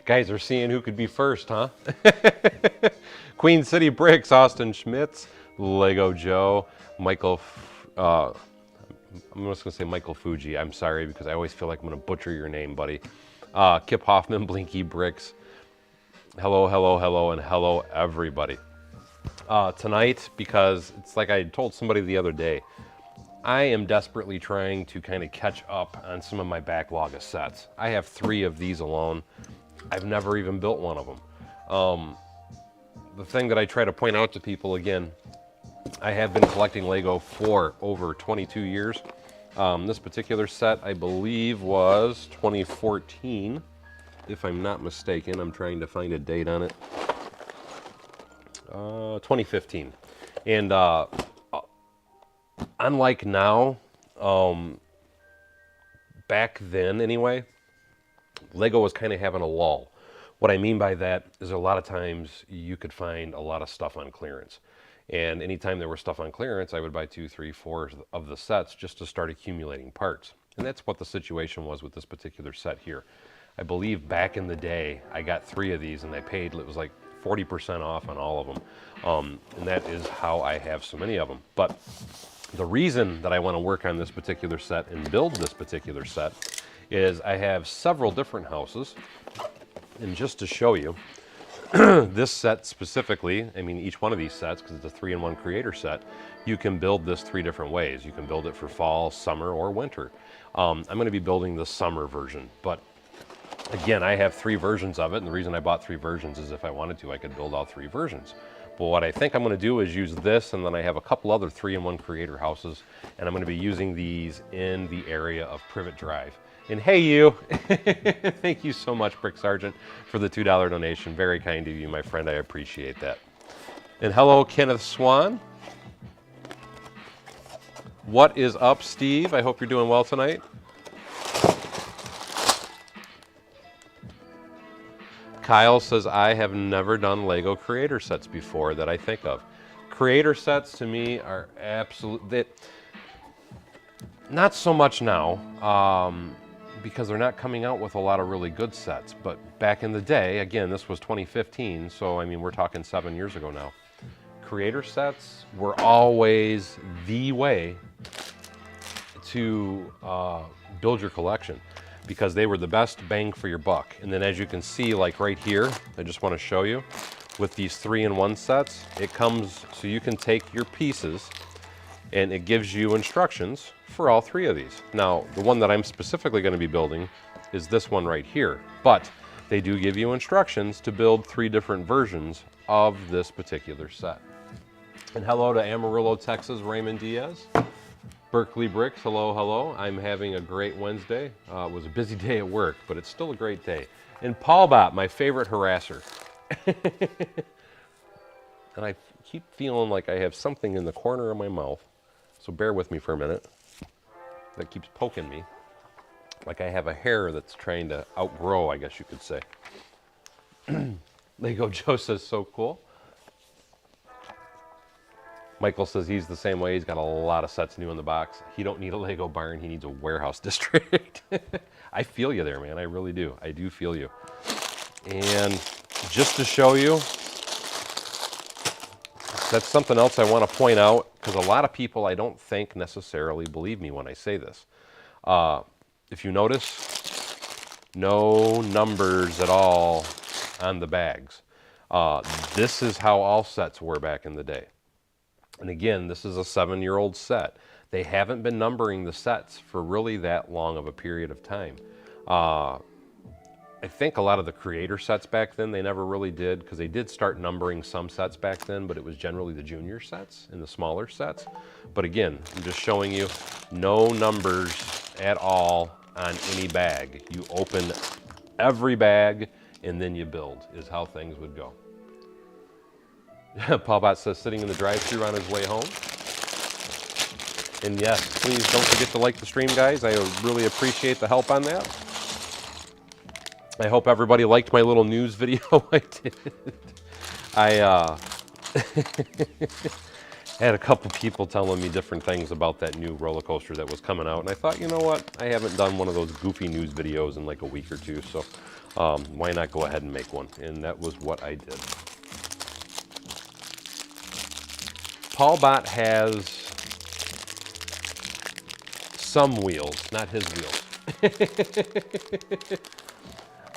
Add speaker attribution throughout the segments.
Speaker 1: Guys are seeing who could be first, huh? Queen City Bricks, Austin Schmitz, Lego Joe, Michael, I'm just gonna say Michael Fuji. I'm sorry because I always feel like I'm gonna butcher your name, buddy. Kip Hoffman, Blinky Bricks. Hello, hello, hello, and hello everybody. Tonight, because it's like I told somebody the other day, I am desperately trying to kind of catch up on some of my backlog of sets. I have 3 of these alone. I've never even built one of them. The thing that I try to point out to people again, I have been collecting Lego for over 22 years. This particular set, I believe, was 2014, if I'm not mistaken. I'm trying to find a date on it. 2015. And unlike now, back then anyway, Lego was kind of having a lull. What I mean by that is a lot of times you could find a lot of stuff on clearance. And anytime there was stuff on clearance, I would buy 2, 3, 4 of the sets just to start accumulating parts. And that's what the situation was with this particular set here. I believe back in the day, I got 3 of these and I paid, it was like 40% off on all of them. And that is how I have so many of them. But the reason that I want to work on this particular set and build this particular set is I have several different houses. And just to show you, this set specifically, I mean each one of these sets, because it's a 3-in-1 creator set, you can build this 3 different ways. You can build it for fall, summer, or winter. I'm going to be building the summer version, but again, I have 3 versions of it, and the reason I bought 3 versions is if I wanted to, I could build all 3 versions. But what I think I'm going to do is use this, and then I have a couple other 3-in-1 creator houses, and I'm going to be using these in the area of Privet Drive. And hey you, thank you so much, Brick Sergeant, for the $2 donation. Very kind of you, my friend, I appreciate that. And hello, Kenneth Swan. What is up, Steve? I hope you're doing well tonight. Kyle says, I have never done Lego creator sets before that I think of. Creator sets to me are absolute, not so much now, because they're not coming out with a lot of really good sets. But back in the day, again, this was 2015, so I mean, we're talking 7 years ago now. Creator sets were always the way to build your collection, because they were the best bang for your buck. And then as you can see, like right here, I just want to show you, with these 3-in-1 sets, it comes so you can take your pieces and it gives you instructions for all 3 of these. Now, the one that I'm specifically going to be building is this one right here, but they do give you instructions to build 3 different versions of this particular set. And hello to Amarillo, Texas, Raymond Diaz. Berkeley Bricks, hello, hello. I'm having a great Wednesday. It was a busy day at work, but it's still a great day. And Paul Bot, my favorite harasser. And I keep feeling like I have something in the corner of my mouth, so bear with me for a minute. That keeps poking me, like I have a hair that's trying to outgrow, I guess you could say. Lego Joe says, so cool. Michael says he's the same way. He's got a lot of sets new in the box. He don't need a Lego barn. He needs a warehouse district. I feel you there, man. I really do. I do feel you. And just to show you, that's something else I want to point out, because a lot of people, I don't think, necessarily believe me when I say this. If you notice, no numbers at all on the bags. This is how all sets were back in the day. And again, this is a 7-year-old set. They haven't been numbering the sets for really that long of a period of time. I think a lot of the creator sets back then, they never really did, because they did start numbering some sets back then, but it was generally the junior sets and the smaller sets. But again, I'm just showing you no numbers at all on any bag. You open every bag and then you build, is how things would go. Paul Bot says sitting in the drive-thru on his way home. And yes, please don't forget to like the stream, guys. I really appreciate the help on that. I hope everybody liked my little news video I did. I had a couple people telling me different things about that new roller coaster that was coming out, and I thought, you know what? I haven't done one of those goofy news videos in like a week or two, so Why not go ahead and make one? And that was what I did. Paul Bot has some wheels, not his wheels.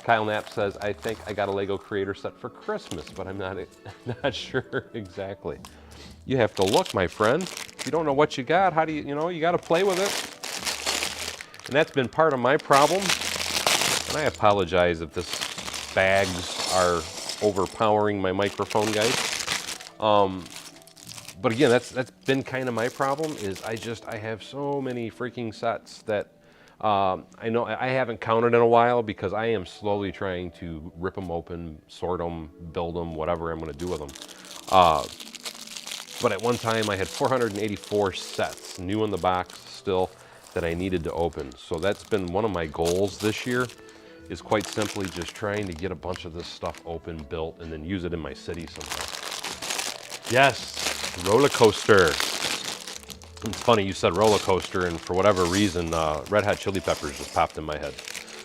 Speaker 1: Kyle Knapp says, I think I got a Lego Creator set for Christmas, but I'm not sure exactly. You have to look, my friend. If you don't know what you got, how do you know, you got to play with it. And that's been part of my problem. And I apologize if this bags are overpowering my microphone, guys. But again, that's been kind of my problem. Is I have so many freaking sets that I know I haven't counted in a while because I am slowly trying to rip them open, sort them, build them, whatever I'm going to do with them. But at one time I had 484 sets, new in the box still, that I needed to open. So that's been one of my goals this year, is quite simply just trying to get a bunch of this stuff open, built, and then use it in my city somehow. Yes, roller coaster. It's funny you said roller coaster, and for whatever reason, Red Hot Chili Peppers just popped in my head.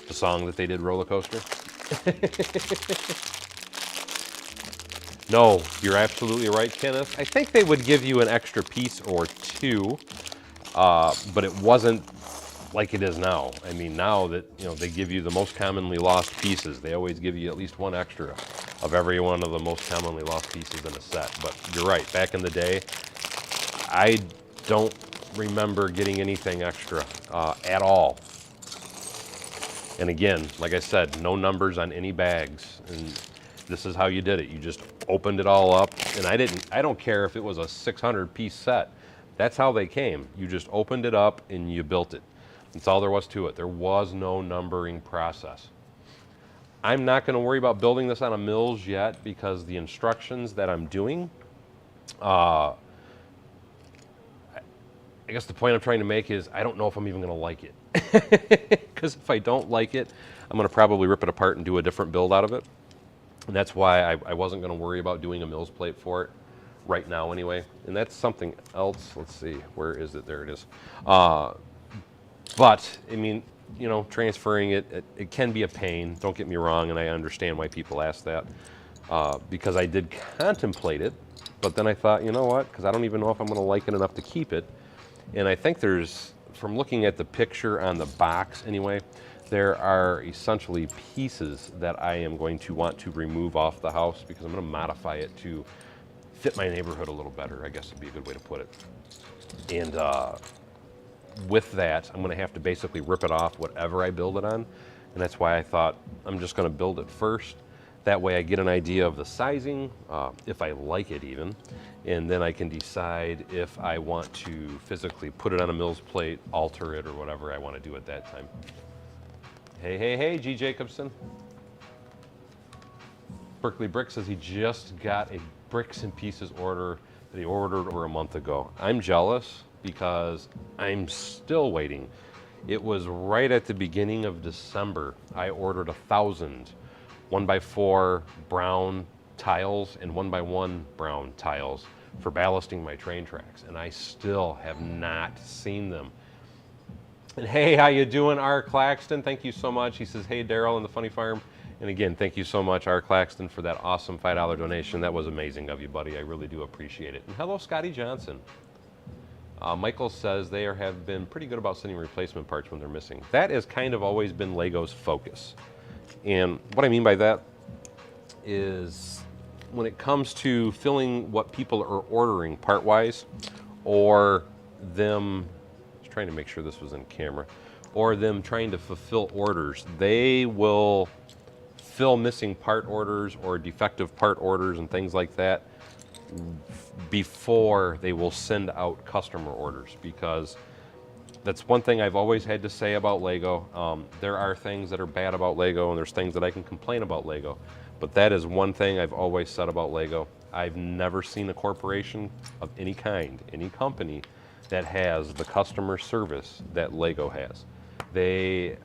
Speaker 1: The song that they did, Roller Coaster. No, you're absolutely right, Kenneth. I think they would give you an extra piece or two, but it wasn't like it is now. I mean, now that they give you the most commonly lost pieces, they always give you at least one extra of every one of the most commonly lost pieces in a set. But you're right, back in the day, I don't remember getting anything extra at all. And again, like I said, no numbers on any bags, and this is how you did it. You just opened it all up, and I don't care if it was a 600-piece set. That's how they came. You just opened it up and you built it. That's all there was to it. There was no numbering process. I'm not going to worry about building this on a Mills yet because the instructions that I'm doing, I guess the point I'm trying to make is I don't know if I'm even going to like it. Because if I don't like it, I'm going to probably rip it apart and do a different build out of it. And that's why I wasn't going to worry about doing a Mills plate for it right now anyway. And that's something else. Let's see. Where is it? There it is. But, I mean, transferring it can be a pain. Don't get me wrong, and I understand why people ask that. Because I did contemplate it, but then I thought, you know what? Because I don't even know if I'm going to like it enough to keep it. And I think from looking at the picture on the box anyway, there are essentially pieces that I am going to want to remove off the house because I'm going to modify it to fit my neighborhood a little better, I guess would be a good way to put it. And with that, I'm going to have to basically rip it off whatever I build it on. And that's why I thought I'm just going to build it first. That way I get an idea of the sizing, if I like it even, and then I can decide if I want to physically put it on a Mills plate, alter it, or whatever I want to do at that time. Hey, G. Jacobson. Berkeley Brick says he just got a bricks and pieces order that he ordered over a month ago. I'm jealous because I'm still waiting. It was right at the beginning of December. I ordered 1,000 1x4 brown tiles and 1x1 brown tiles for ballasting my train tracks, and I still have not seen them. And hey, how you doing, R. Claxton? Thank you so much. He says, hey, Daryl and the Funny Farm. And again, thank you so much, R. Claxton, for that awesome $5 donation. That was amazing of you, buddy. I really do appreciate it. And hello, Scotty Johnson. Michael says they have been pretty good about sending replacement parts when they're missing. That has kind of always been Lego's focus. And what I mean by that is when it comes to filling what people are ordering part-wise, or them, I was trying to make sure this was in camera, or them trying to fulfill orders, they will fill missing part orders or defective part orders and things like that before they will send out customer orders, because that's one thing I've always had to say about Lego. There are things that are bad about Lego, and there's things that I can complain about Lego. But that is one thing I've always said about Lego. I've never seen a corporation of any kind, any company, that has the customer service that Lego has. They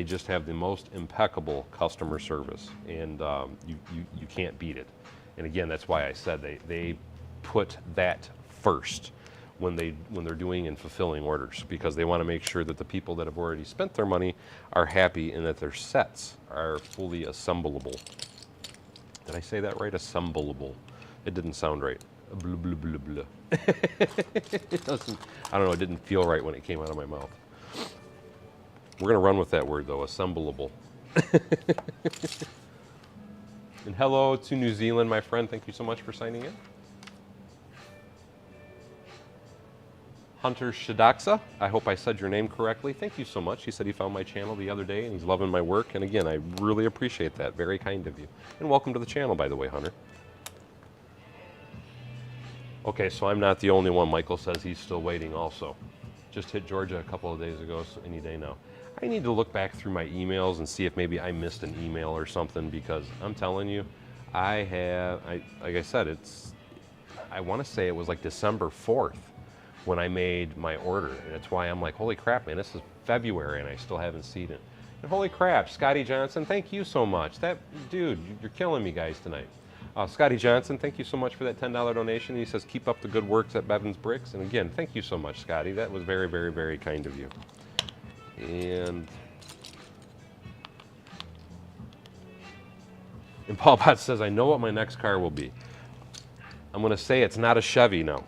Speaker 1: just have the most impeccable customer service, and you can't beat it. And again, that's why I said they put that first. when they're doing and fulfilling orders, because they want to make sure that the people that have already spent their money are happy and that their sets are fully assemblable. Did I say that right? Assemblable. It didn't sound right. Blah, blah, blah, blah. It doesn't, I don't know, it didn't feel right when it came out of my mouth. We're going to run with that word though, assemblable. And hello to New Zealand, my friend. Thank you so much for signing in. Hunter Shadaksa, I hope I said your name correctly. Thank you so much. He said he found my channel the other day and he's loving my work. And again, I really appreciate that. Very kind of you. And welcome to the channel, by the way, Hunter. Okay, so I'm not the only one. Michael says he's still waiting also. Just hit Georgia a couple of days ago, so any day now. I need to look back through my emails and see if maybe I missed an email or something, because I'm telling you, like I said, I want to say it was like December 4th when I made my order. And that's why I'm like, holy crap, man, this is February and I still haven't seen it. And holy crap, Scotty Johnson, thank you so much. Dude, you're killing me guys tonight. Scotty Johnson, thank you so much for that $10 donation. He says, keep up the good works at Bevan's Bricks. And again, thank you so much, Scotty. That was very, very, very kind of you. And Paul Potts says, I know what my next car will be. I'm going to say it's not a Chevy now.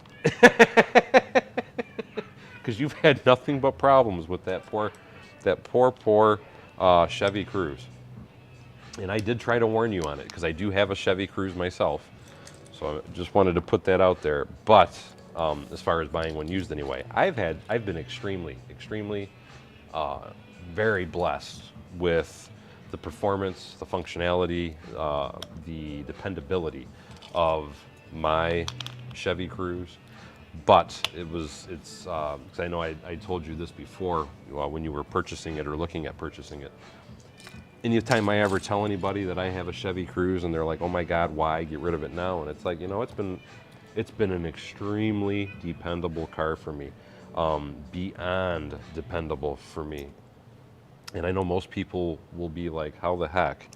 Speaker 1: Because you've had nothing but problems with that poor Chevy Cruze. And I did try to warn you on it, because I do have a Chevy Cruze myself. So I just wanted to put that out there. But as far as buying one used anyway, I've been extremely, very blessed with the performance, the functionality, the dependability of my Chevy Cruze. But it's because I know I told you this before when you were purchasing it or looking at purchasing it. Anytime I ever tell anybody that I have a Chevy Cruze and they're like, oh my God, why get rid of it now? And it's like, you know, it's been an extremely dependable car for me, beyond dependable for me. And I know most people will be like, how the heck?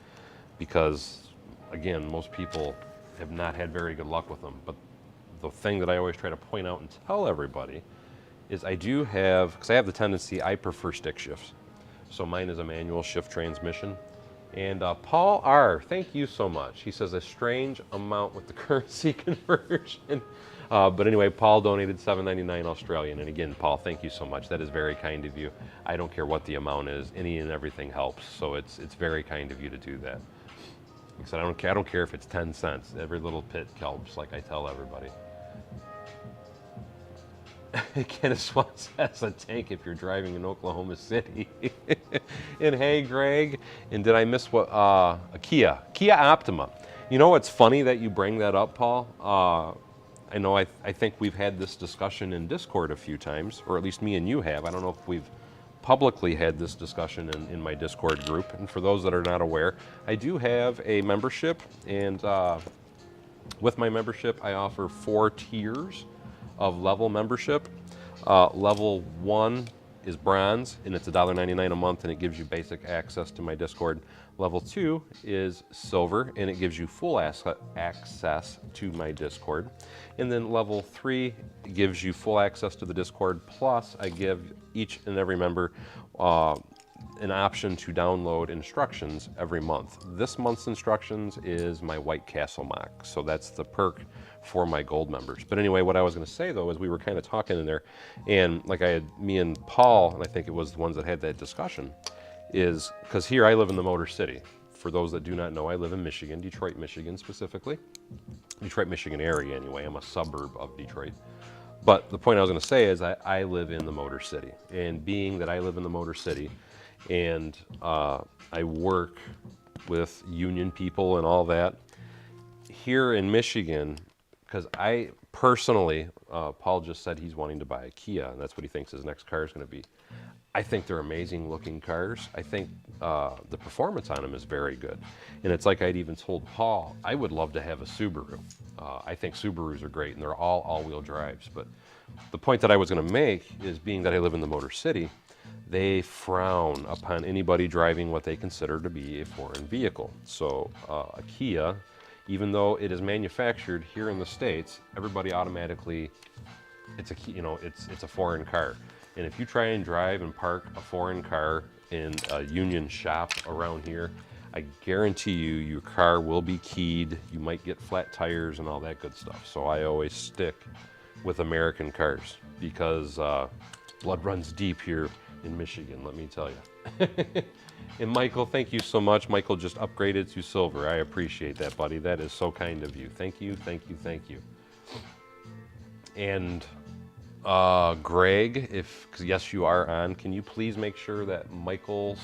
Speaker 1: Because again, most people have not had very good luck with them. But the thing that I always try to point out and tell everybody is I do have, because I have the tendency, I prefer stick shifts. So mine is a manual shift transmission. And Paul R., thank you so much. He says a strange amount with the currency conversion. But anyway, Paul donated $7.99 Australian. And again, Paul, thank you so much. That is very kind of you. I don't care what the amount is. Any and everything helps. So it's very kind of you to do that. Like I said, I don't care if it's 10 cents. Every little bit helps, like I tell everybody. Kenneth Swan says a tank if you're driving in Oklahoma City. And hey, Greg, and did I miss what? A Kia Optima. You know what's funny that you bring that up, Paul? I know I think we've had this discussion in Discord a few times, or at least me and you have. I don't know if we've publicly had this discussion in my Discord group. And for those that are not aware, I do have a membership, and with my membership, I offer 4 tiers of level membership. Level 1 is bronze, and it's $1.99 a month, and it gives you basic access to my Discord. Level 2 is silver, and it gives you full access to my Discord. And then level 3 gives you full access to the Discord, plus I give each and every member an option to download instructions every month. This month's instructions is my White Castle mock, so that's the perk for my gold members. But anyway, what I was going to say though is we were kind of talking in there, and like me and Paul, and I think it was the ones that had that discussion, is because here I live in the Motor City. For those that do not know, I live in Michigan, Detroit, Michigan specifically. Detroit, Michigan area anyway. I'm a suburb of Detroit. But the point I was going to say is I live in the Motor City. And being that I live in the Motor City and I work with union people and all that, here in Michigan, because I personally, Paul just said he's wanting to buy a Kia, and that's what he thinks his next car is going to be. I think they're amazing looking cars. I think the performance on them is very good. And it's like I'd even told Paul, I would love to have a Subaru. I think Subarus are great, and they're all-wheel drives. But the point that I was going to make is, being that I live in the Motor City, they frown upon anybody driving what they consider to be a foreign vehicle. So a Kia, even though it is manufactured here in the States, everybody automatically it's a foreign car. And if you try and drive and park a foreign car in a union shop around here, I guarantee you your car will be keyed. You might get flat tires and all that good stuff. So I always stick with American cars because blood runs deep here in Michigan, let me tell you. And Michael, thank you so much. Michael just upgraded to silver. I appreciate that, buddy. That is so kind of you. Thank you, thank you, thank you. And Greg, cause yes, you are on, can you please make sure that Michael's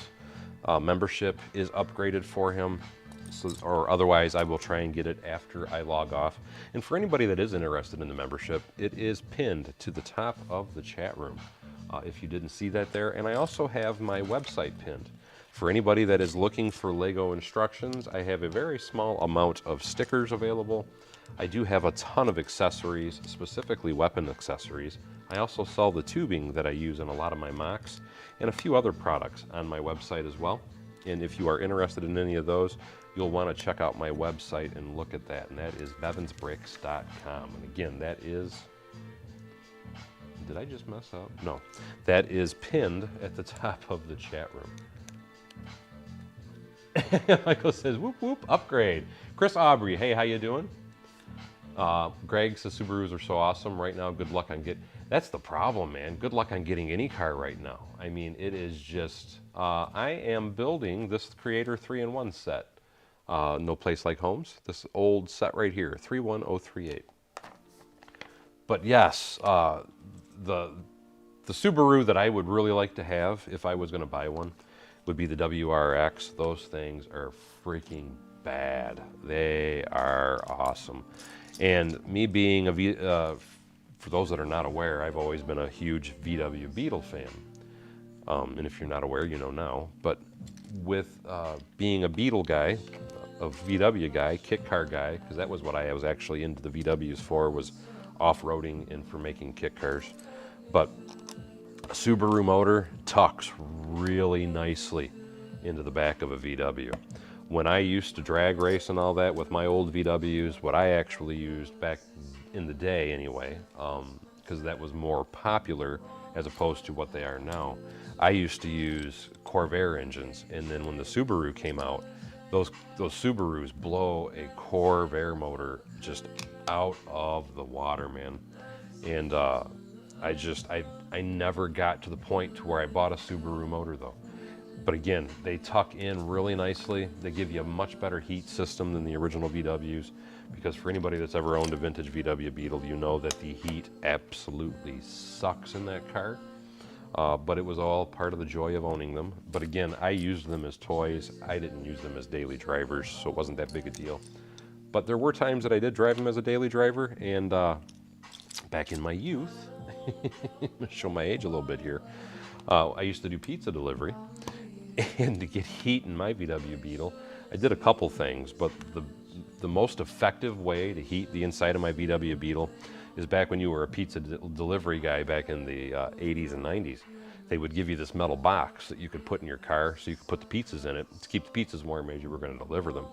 Speaker 1: membership is upgraded for him? So, or otherwise I will try and get it after I log off. And for anybody that is interested in the membership, it is pinned to the top of the chat room. If you didn't see that there. And I also have my website pinned. For anybody that is looking for Lego instructions, I have a very small amount of stickers available. I do have a ton of accessories, specifically weapon accessories. I also sell the tubing that I use in a lot of my mocks and a few other products on my website as well. And if you are interested in any of those, you'll want to check out my website and look at that. And that is bevansbricks.com. And again, that is... Did I just mess up? No. That is pinned at the top of the chat room. Michael says, whoop, whoop, upgrade. Chris Aubrey, hey, how you doing? Greg says, Subarus are so awesome right now. Good luck on that's the problem, man. Good luck on getting any car right now. I mean, it is just, I am building this Creator 3-in-1 set. No Place Like Homes. This old set right here, 31038. But yes, the Subaru that I would really like to have if I was going to buy one would be the WRX. Those things are freaking bad. They are awesome. And me being for those that are not aware, I've always been a huge VW Beetle fan. And if you're not aware, you know now. But with being a Beetle guy, a VW guy, kit car guy, because that was what I was actually into the VWs for, was off-roading and for making kit cars. But a Subaru motor tucks really nicely into the back of a VW. When I used to drag race and all that with my old VWs, what I actually used back in the day anyway, because that was more popular as opposed to what they are now, I used to use Corvair engines. And then when the Subaru came out, those Subarus blow a Corvair motor just out of the water, man. And I never got to the point to where I bought a Subaru motor though. But again, they tuck in really nicely. They give you a much better heat system than the original VWs, because for anybody that's ever owned a vintage VW Beetle, you know that the heat absolutely sucks in that car. But it was all part of the joy of owning them. But again, I used them as toys. I didn't use them as daily drivers, so it wasn't that big a deal. But there were times that I did drive them as a daily driver, and back in my youth, I'm gonna show my age a little bit here, I used to do pizza delivery, and to get heat in my VW Beetle, I did a couple things, but the most effective way to heat the inside of my VW Beetle is back when you were a pizza delivery guy back in the 80s and 90s. They would give you this metal box that you could put in your car so you could put the pizzas in it to keep the pizzas warm as you were going to deliver them.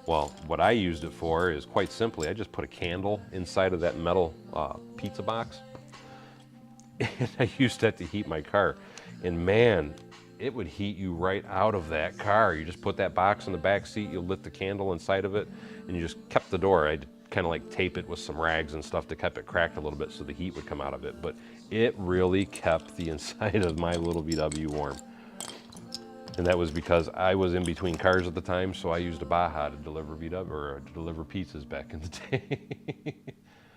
Speaker 1: Well, what I used it for is quite simply, I just put a candle inside of that metal pizza box, and I used that to heat my car. And man, it would heat you right out of that car. You just put that box in the back seat, you lit the candle inside of it, and you just kept the door. I'd kind of like tape it with some rags and stuff to keep it cracked a little bit so the heat would come out of it. But it really kept the inside of my little VW warm. And that was because I was in between cars at the time, so I used a Baja to deliver VW or to deliver pizzas back in the day.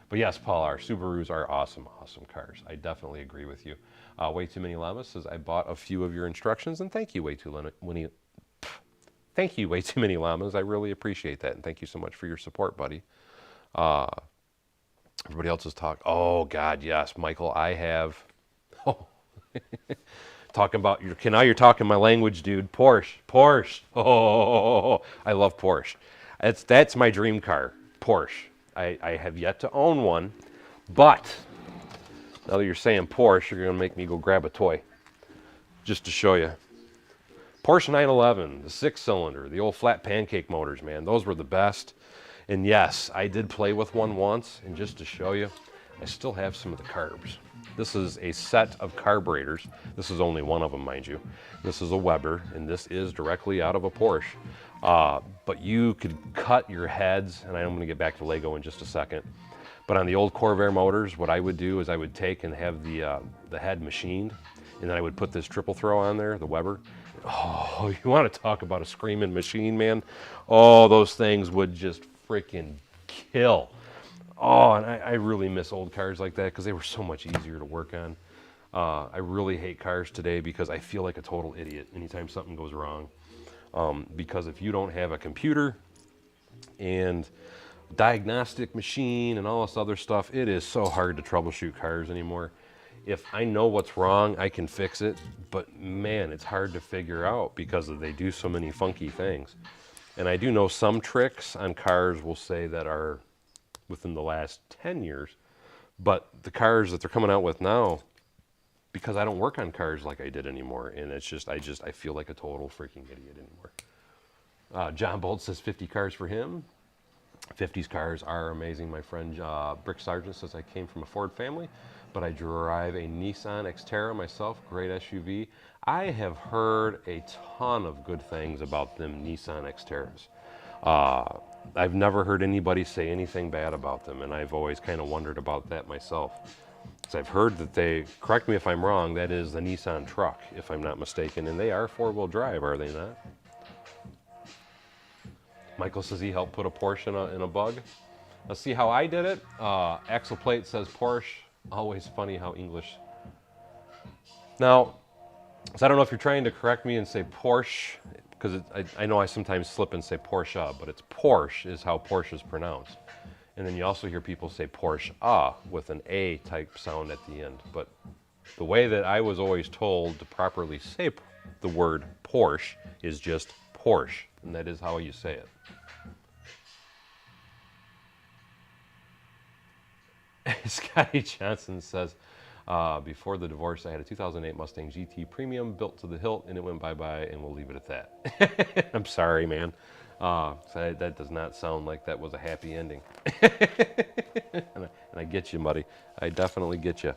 Speaker 1: But yes, Paul, our Subarus are awesome, awesome cars. I definitely agree with you. Way Too Many Llamas says, I bought a few of your instructions, and thank you, Way Too Many Llamas. I really appreciate that, and thank you so much for your support, buddy. Everybody else is talking. Oh, God, yes, Michael, I have. Oh. Talking about now you're talking my language, dude. Porsche. Oh, I love Porsche. That's my dream car, Porsche. I have yet to own one, but now that you're saying Porsche, you're gonna make me go grab a toy just to show you. Porsche 911, the 6-cylinder, the old flat pancake motors, man. Those were the best. And yes, I did play with one once, and just to show you, I still have some of the carbs. This is a set of carburetors. This is only one of them, mind you. This is a Weber, and this is directly out of a Porsche. But you could cut your heads, and I'm going to get back to Lego in just a second. But on the old Corvair motors, what I would do is I would take and have the head machined, and then I would put this triple throw on there, the Weber. Oh, you want to talk about a screaming machine, man? Oh, those things would just freaking kill. Oh, and I really miss old cars like that because they were so much easier to work on. I really hate cars today because I feel like a total idiot anytime something goes wrong. Because if you don't have a computer and diagnostic machine and all this other stuff, it is so hard to troubleshoot cars anymore. If I know what's wrong, I can fix it, but man, it's hard to figure out because they do so many funky things. And I do know some tricks on cars will say that are within the last 10 years, but the cars that they're coming out with now, because I don't work on cars like I did anymore, and it's just, I feel like a total freaking idiot anymore. John Bolt says 50 cars for him. 50s cars are amazing. My friend Brick Sargent says I came from a Ford family, but I drive a Nissan Xterra myself, great SUV. I have heard a ton of good things about them Nissan Xterras. I've never heard anybody say anything bad about them, and I've always kind of wondered about that myself. So I've heard that they, correct me if I'm wrong, that is the Nissan truck, if I'm not mistaken, and they are four-wheel drive, are they not? Michael says he helped put a Porsche in a bug. Let's see how I did it. Axel Plate says Porsche. Always funny how English. Now, so I don't know if you're trying to correct me and say Porsche, because I know I sometimes slip and say Porsche, but it's Porsche is how Porsche is pronounced. And then you also hear people say Porsche with an A type sound at the end. But the way that I was always told to properly say the word Porsche is just Porsche, and that is how you say it. Scotty Johnson says, before the divorce, I had a 2008 Mustang GT Premium built to the hilt, and it went bye-bye, and we'll leave it at that. I'm sorry, man. So that does not sound like that was a happy ending. and I get you, buddy. I definitely get you.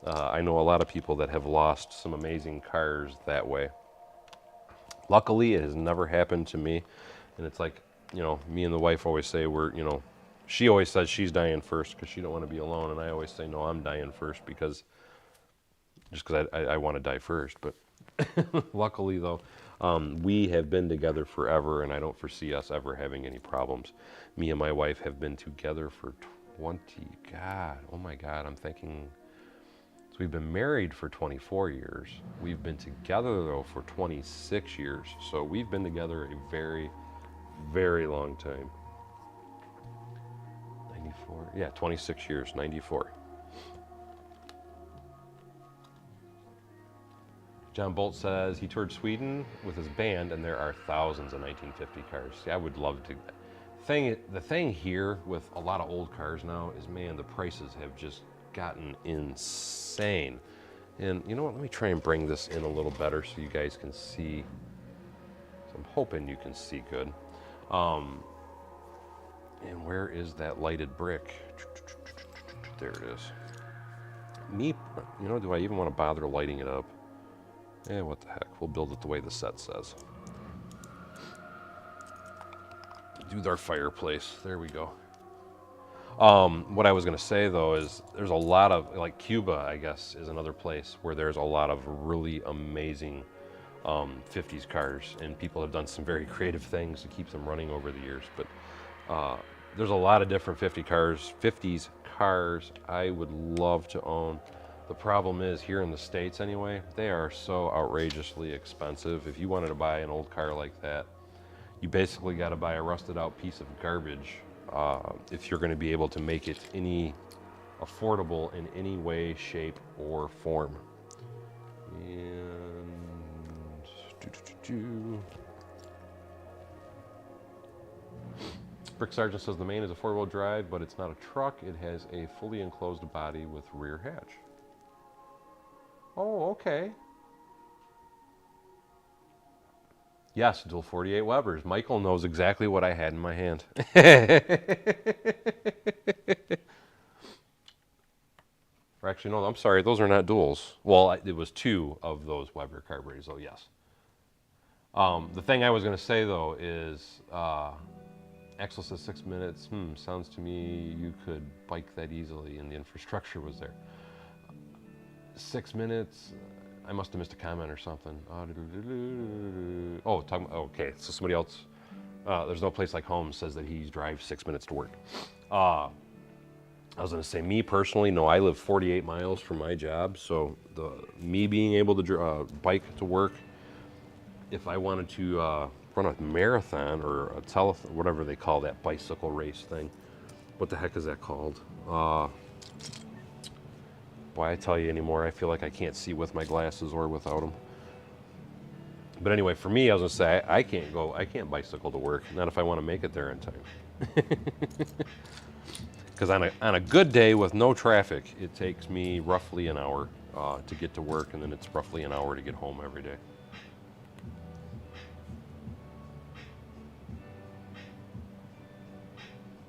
Speaker 1: I know a lot of people that have lost some amazing cars that way. Luckily, it has never happened to me, and it's like, you know, me and the wife always say she always says she's dying first because she don't want to be alone, and I always say, no, I'm dying first because I want to die first. But luckily, though, we have been together forever, and I don't foresee us ever having any problems. Me and my wife have been together for 20, oh my God, I'm thinking, so we've been married for 24 years. We've been together, though, for 26 years. So we've been together a very, very long time. 94, yeah, 26 years, 94. John Bolt says he toured Sweden with his band, and there are thousands of 1950 cars. See, I would love to. The thing here with a lot of old cars now is, man, the prices have just gotten insane. And you know what? Let me try and bring this in a little better so you guys can see. So I'm hoping you can see good. And where is that lighted brick? There it is. Do I even want to bother lighting it up? What the heck? We'll build it the way the set says. Do our fireplace. There we go. What I was going to say, though, is there's a lot of, like Cuba, I guess, is another place where there's a lot of really amazing 50s cars, and people have done some very creative things to keep them running over the years. But there's a lot of different 50s cars I would love to own. The problem is, here in the States anyway, they are so outrageously expensive. If you wanted to buy an old car like that, you basically got to buy a rusted out piece of garbage if you're going to be able to make it any affordable in any way, shape, or form. And Brick Sargent says the Maine is a four-wheel drive, but it's not a truck. It has a fully enclosed body with rear hatch. Oh, okay. Yes, dual 48 Webers. Michael knows exactly what I had in my hand. Actually, no, I'm sorry. Those are not duals. Well, it was 2 of those Weber carburetors, though, yes. The thing I was going to say, though, is Axel says 6 minutes. Sounds to me you could bike that easily and the infrastructure was there. 6 minutes, I must have missed a comment or something. Oh, okay, so somebody else, there's no place like home says that he drives 6 minutes to work. I was gonna say, me personally, no, I live 48 miles from my job, so me being able to bike to work, if I wanted to run a marathon or a whatever they call that bicycle race thing, what the heck is that called? Why I tell you anymore, I feel like I can't see with my glasses or without them. But anyway, for me, I was gonna say, I can't bicycle to work, not if I want to make it there in time. Because on a good day with no traffic, it takes me roughly an hour to get to work, and then it's roughly an hour to get home every day.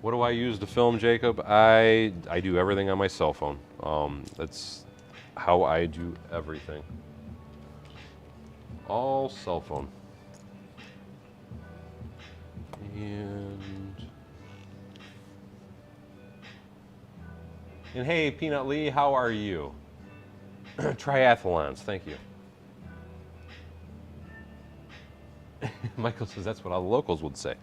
Speaker 1: What do I use to film, Jacob? I do everything on my cell phone. That's how I do everything. All cell phone. And hey, Peanut Lee, how are you? Triathlons, thank you. Michael says that's what all the locals would say.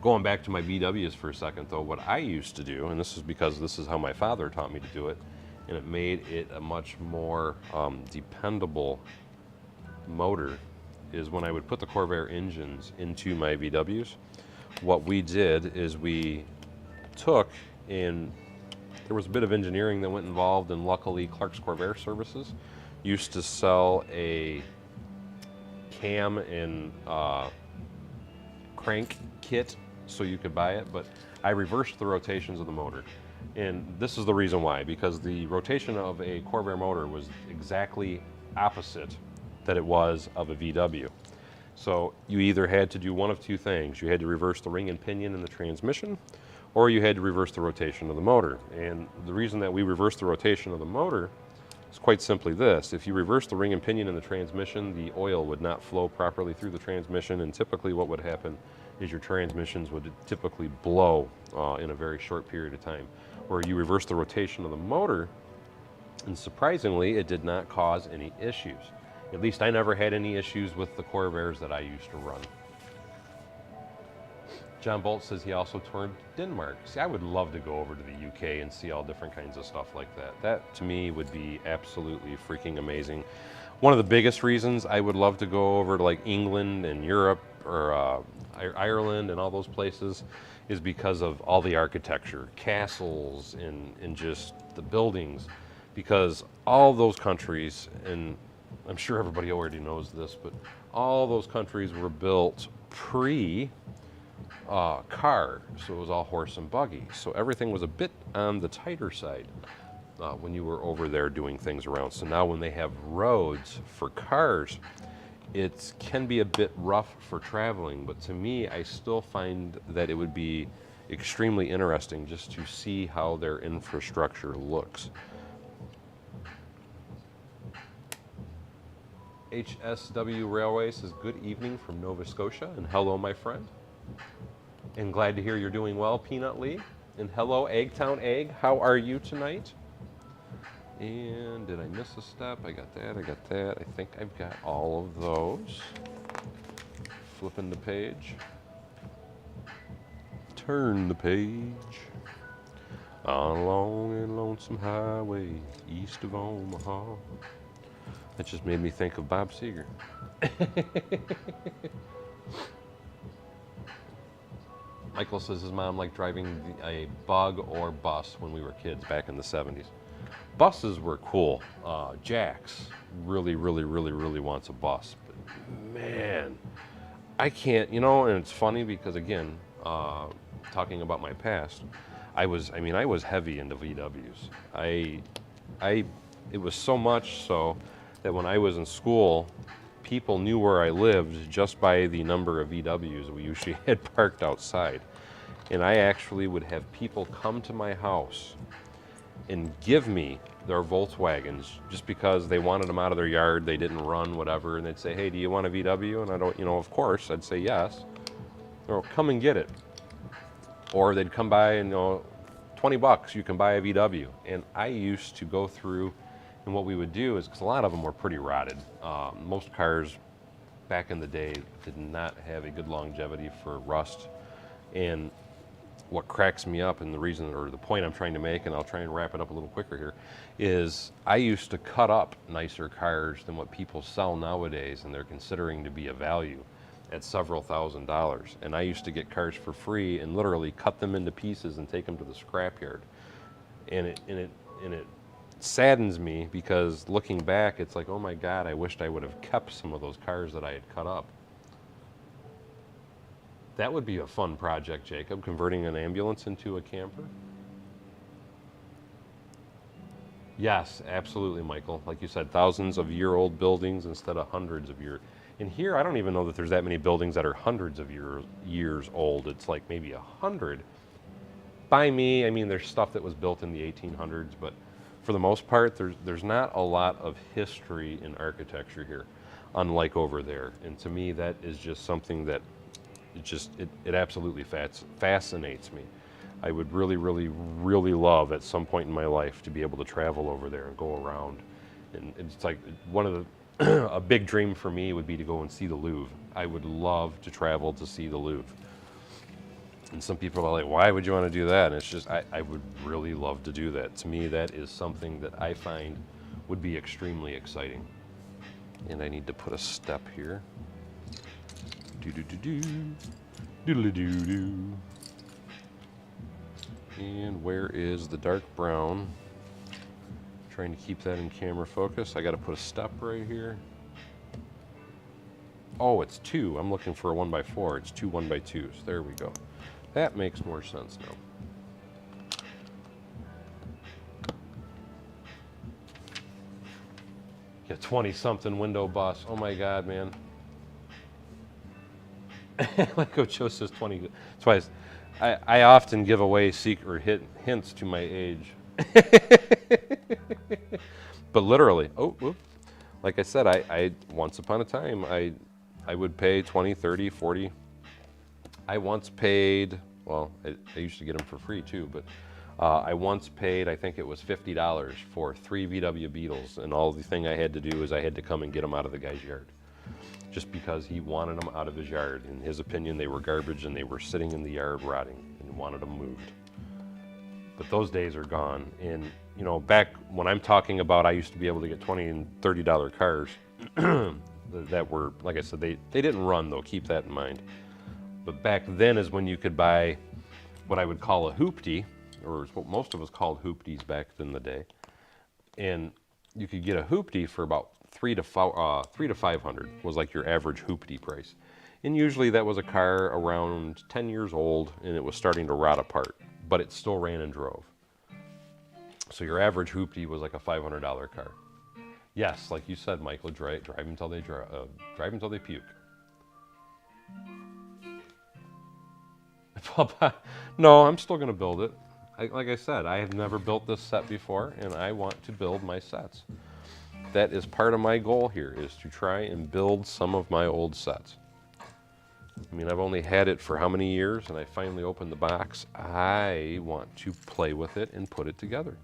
Speaker 1: Going back to my VWs for a second, though, what I used to do, and this is because this is how my father taught me to do it, and it made it a much more dependable motor, is when I would put the Corvair engines into my VWs, what we did is we took, and there was a bit of engineering that went involved, and luckily Clark's Corvair Services used to sell a cam and crank kit so you could buy it, but I reversed the rotations of the motor. And this is the reason why, because the rotation of a Corvair motor was exactly opposite that it was of a VW. So you either had to do one of 2 things. You had to reverse the ring and pinion in the transmission, or you had to reverse the rotation of the motor. And the reason that we reversed the rotation of the motor is quite simply this. If you reverse the ring and pinion in the transmission, the oil would not flow properly through the transmission, and typically what would happen is your transmissions would typically blow in a very short period of time. Where you reverse the rotation of the motor, and surprisingly, it did not cause any issues. At least I never had any issues with the Corvairs that I used to run. John Bolt says he also toured Denmark. See, I would love to go over to the UK and see all different kinds of stuff like that. That, to me, would be absolutely freaking amazing. One of the biggest reasons I would love to go over to like England and Europe or Ireland and all those places is because of all the architecture, castles, and just the buildings. Because all those countries, and I'm sure everybody already knows this, but all those countries were built pre-car, so it was all horse and buggy. So everything was a bit on the tighter side when you were over there doing things around. So now when they have roads for cars, it can be a bit rough for traveling, but to me, I still find that it would be extremely interesting just to see how their infrastructure looks. HSW Railway says, good evening from Nova Scotia, and hello, my friend. And glad to hear you're doing well, Peanut Lee. And hello, Eggtown Egg, how are you tonight? And did I miss a step? I got that, I got that. I think I've got all of those. Flipping the page. Turn the page. On a long and lonesome highway east of Omaha. That just made me think of Bob Seger. Michael says his mom liked driving a bug or bus when we were kids back in the 70s. Buses were cool. Jax really wants a bus. But man, I can't, you know, and it's funny because again, talking about my past, I was heavy into VWs. It was so much so that when I was in school, people knew where I lived just by the number of VWs we usually had parked outside. And I actually would have people come to my house and give me their Volkswagens just because they wanted them out of their yard, they didn't run, whatever, and they'd say, hey, do you want a VW? And I don't, of course, I'd say yes. Or come and get it. Or they'd come by and, 20 bucks, you can buy a VW. And I used to go through, and what we would do is, because a lot of them were pretty rotted. Most cars back in the day did not have a good longevity for rust. And what cracks me up, and the reason, or the point I'm trying to make, and I'll try and wrap it up a little quicker here, is I used to cut up nicer cars than what people sell nowadays, and they're considering to be a value at several $1,000s. And I used to get cars for free and literally cut them into pieces and take them to the scrapyard. And it saddens me because looking back, it's like, oh my God, I wished I would have kept some of those cars that I had cut up. That would be a fun project, Jacob, converting an ambulance into a camper. Yes, absolutely, Michael. Like you said, thousands of year-old buildings instead of hundreds of years. And here, I don't even know that there's that many buildings that are hundreds of years old. It's like maybe 100. By me, I mean there's stuff that was built in the 1800s, but for the most part, there's not a lot of history in architecture here, unlike over there. And to me, that is just something that it absolutely fascinates me. I would really, really, really love at some point in my life to be able to travel over there and go around. And it's like one of the, a big dream for me would be to go and see the Louvre. I would love to travel to see the Louvre. And some people are like, why would you want to do that? And it's just, I would really love to do that. To me, that is something that I find would be extremely exciting. And I need to put a step here. Doodle-doo-doo. And where is the dark brown? Trying to keep that in camera focus. I got to put a step right here. Oh, it's 2. I'm looking for a 1x4. It's 2 1x2s. There we go. That makes more sense now. Yeah, 20-something window bus. Oh my God, man. Like Coach Joe says, 20 twice. I often give away secret hints to my age. But literally, like I said, I once upon a time, I would pay 20, 30, 40. I once paid, well, I used to get them for free too, but I once paid, I think it was $50 for 3 VW Beetles, and all the thing I had to do is I had to come and get them out of the guy's yard. Just because he wanted them out of his yard. In his opinion, they were garbage and they were sitting in the yard rotting and wanted them moved. But those days are gone. And, back when I'm talking about, I used to be able to get $20 and $30 cars that were, like I said, they didn't run though, keep that in mind. But back then is when you could buy what I would call a hoopty, or what most of us called hoopties back in the day. And you could get a hoopty for about $300 to $500 was like your average hoopty price. And usually that was a car around 10 years old and it was starting to rot apart, but it still ran and drove. So your average hoopty was like a $500 car. Yes, like you said, Michael, drive until they puke. No, I'm still going to build it. Like I said, I have never built this set before, and I want to build my sets. That is part of my goal here, is to try and build some of my old sets. I mean, I've only had it for how many years, and I finally opened the box. I want to play with it and put it together.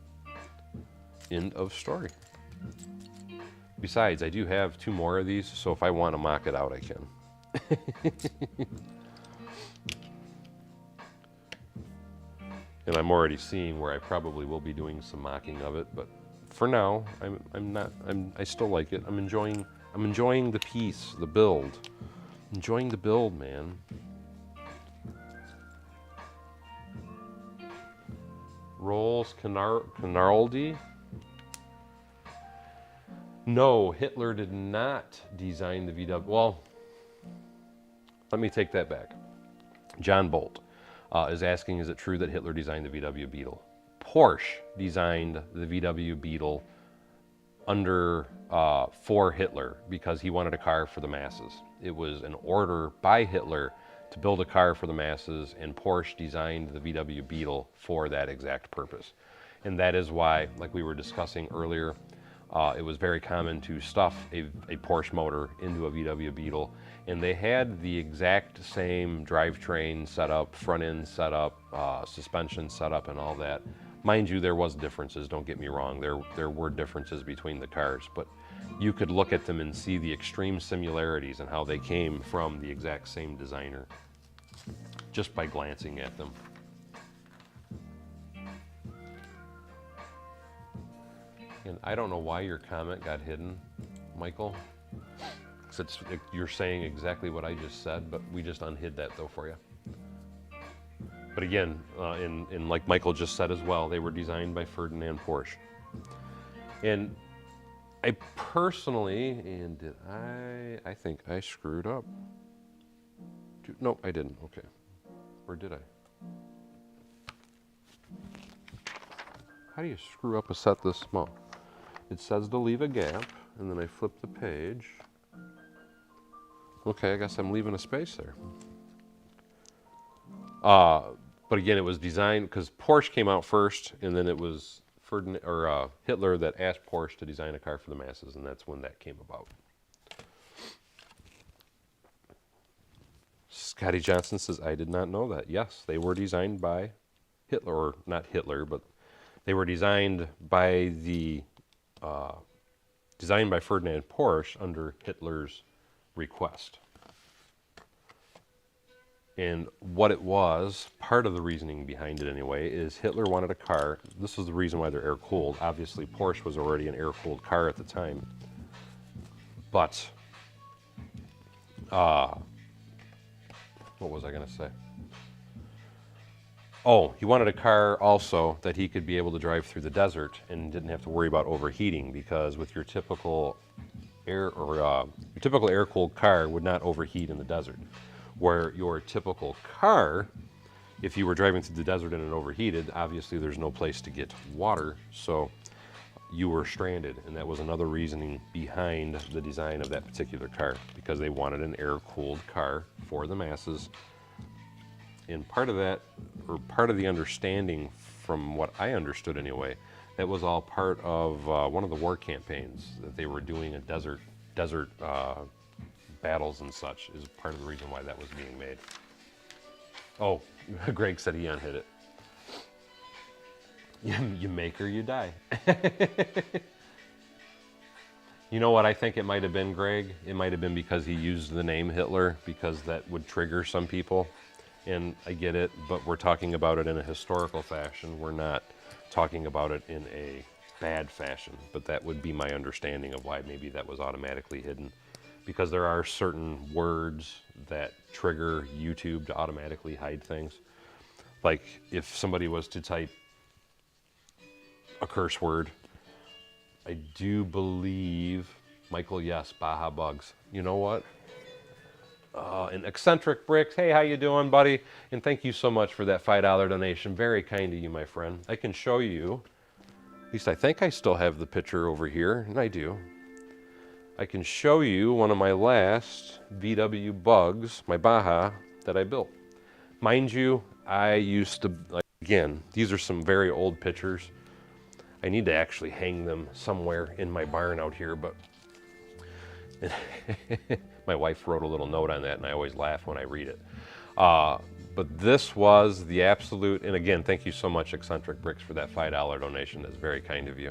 Speaker 1: End of story. Besides, I do have 2 more of these, so if I want to mock it out, I can. And I'm already seeing where I probably will be doing some mocking of it, but for now, I still like it. I'm enjoying the piece, the build. Enjoying the build, man. Rolls Canaraldi? No, Hitler did not design the VW. Well, let me take that back. John Bolt is asking, is it true that Hitler designed the VW Beetle? Porsche designed the VW Beetle for Hitler because he wanted a car for the masses. It was an order by Hitler to build a car for the masses, and Porsche designed the VW Beetle for that exact purpose. And that is why, like we were discussing earlier, it was very common to stuff a Porsche motor into a VW Beetle, and they had the exact same drivetrain setup, front end setup, suspension setup, and all that. Mind you, there was differences, don't get me wrong, there were differences between the cars, but you could look at them and see the extreme similarities and how they came from the exact same designer just by glancing at them. And I don't know why your comment got hidden, Michael. You're saying exactly what I just said, but we just unhid that though for you. But again, and like Michael just said as well, they were designed by Ferdinand Porsche. And I personally, and did I think I screwed up. No, I didn't, okay. Or did I? How do you screw up a set this small? It says to leave a gap, and then I flip the page. Okay, I guess I'm leaving a space there. But again, it was designed, because Porsche came out first, and then it was Hitler that asked Porsche to design a car for the masses, and that's when that came about. Scotty Johnson says, I did not know that. Yes, they were designed by Hitler, or not Hitler, but they were designed by Ferdinand Porsche under Hitler's request. And what it was, part of the reasoning behind it anyway, is Hitler wanted a car. This is the reason why they're air-cooled. Obviously, Porsche was already an air-cooled car at the time. But, what was I going to say? Oh, he wanted a car also that he could be able to drive through the desert and didn't have to worry about overheating, because with your typical air-cooled car would not overheat in the desert. Where your typical car, if you were driving through the desert and it overheated, obviously there's no place to get water, so you were stranded. And that was another reasoning behind the design of that particular car, because they wanted an air-cooled car for the masses. And part of that, or part of the understanding, from what I understood anyway, that was all part of one of the war campaigns that they were doing, a desert battles and such, is part of the reason why that was being made. Oh, Greg said he unhid it. You make or you die. You know what I think it might have been, Greg? It might have been because he used the name Hitler, because that would trigger some people. And I get it, but we're talking about it in a historical fashion. We're not talking about it in a bad fashion, but that would be my understanding of why maybe that was automatically hidden. Because there are certain words that trigger YouTube to automatically hide things. Like if somebody was to type a curse word, I do believe, Michael, yes, Baja Bugs. You know what? And Eccentric Bricks, hey, how you doing, buddy? And thank you so much for that $5 donation. Very kind of you, my friend. I can show you, at least I think I still have the picture over here, and I do. I can show you one of my last VW Bugs, my Baja, that I built. Mind you, I used to, again, these are some very old pictures. I need to actually hang them somewhere in my barn out here, but my wife wrote a little note on that, and I always laugh when I read it. But this was the absolute, and again, thank you so much, Eccentric Bricks, for that $5 donation. That's very kind of you.